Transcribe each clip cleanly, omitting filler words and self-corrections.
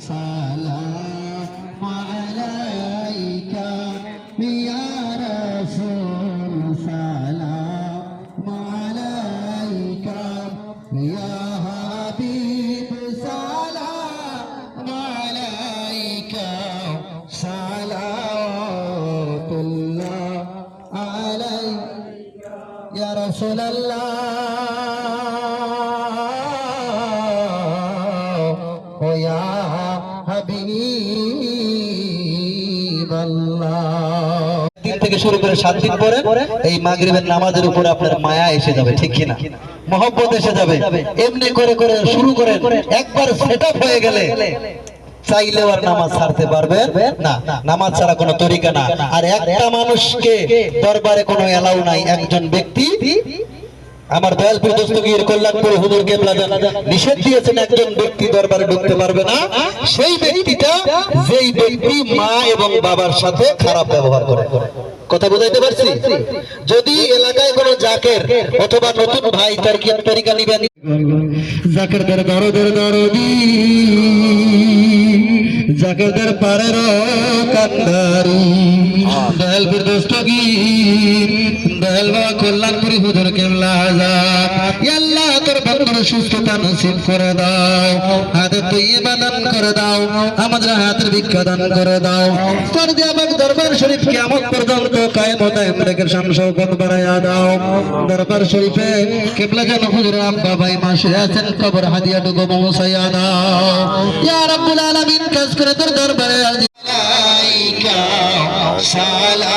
সালাম আলাইকা ইয়া রাসূল সালাম আলাইকা ইয়া হাবিব সালাম আলাইকা সালাতুল্লাহ আলাইকা ইয়া রাসূলুল্লাহ থেকে শুরু করে 7 দিন পরে এই মাগরিবের নামাজের উপর আপনার মায়া এসে যাবে, ঠিক কিনা? মহব্বত এসে যাবে। এমনি করে করে শুরু করেন, একবার সেটআপ হয়ে গেলে চাইলেও আর নামাজ ছাড়তে পারবেন না। নামাজ ছাড়া কোনো তরিকা না। আর একটা মানুষকে দরবারে কোনো এলাও নাই। একজন ব্যক্তি আমার দয়ালপুর দস্তগীর কল্যাণপুর হুজুর কেবলা নিষেধ দিয়েছেন, একজন ব্যক্তি দরবারে ঢুকতে পারবে না সেই ব্যক্তিটা যেই ব্যক্তি মা এবং বাবার সাথে খারাপ ব্যবহার করে। কথা বুঝাইতে পারছি? যদি এলাকায় কোনো জাকের অথবা নতুন ভাই তার কি তরিকা নিবেন, জাকেরদের দরদি জাকেরদের পারের কান্দারি দয়ালপুর দস্তগীর দয়াল বাবা কল্যাণপুরী হুজুর কেবলা আল্লাহ তোর বান্দার সুস্থতা নসিব করে দাও, হাতে তৈয়বা দান করে দাও, আমাদের হাতের ভিক্ষা দান করে দাও। তোর দেওয়া দরবার শরীফ কিয়ামত পর্যন্ত কায়েম ও দায়েম রেখে শান শওকত বাড়াইয়া দাও। দরবার শরীফে কেবলা জান হুজুর আব্বা ভাই মাসে আছেন, কবর হাদিয়াটুকু পৌঁছাইয়া দাও ইয়া রাব্বুল আলামিন। কাজ করে তোর দরবারে আলাইকা সালাতুল্লাহ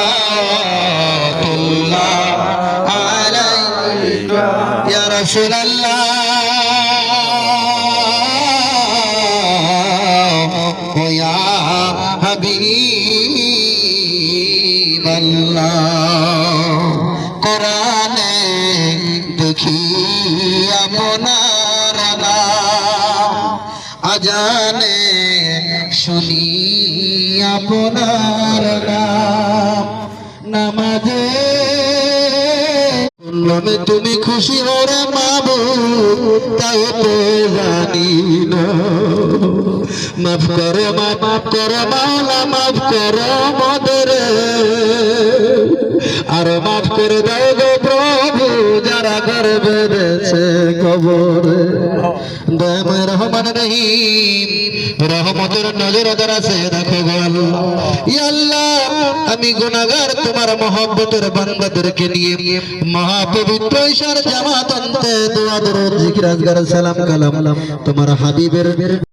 আলাইকা ইয়া রাসূলুল্লাহ ইয়া হাবিবাল্লাহ। কোরআনে দেখি আপনার নাম, আজানে শুনি আপনার নাম, নামাজে বললাম তুমি খুশি হও রে মাবুদ, তাই তো জানি না। মাফ করো মাওলা, মাফ করো মোদের, আর মাফ করে দাও গো প্রভু যারা ঘরে বেঁধেছে কবরে। দয়াময় রহমান রহিম রহমতের নজর আছে দেখো গো আল্লাহ। ইয়া আল্লাহ আমি গুনাহগার তোমার মহব্বতের বান্দাদেরকে নিয়ে মহাপবিত্র ঈশার জামাত আনতে দোয়া দরুদ জিকির আজগার সালাম কালাম তোমার হাবিবের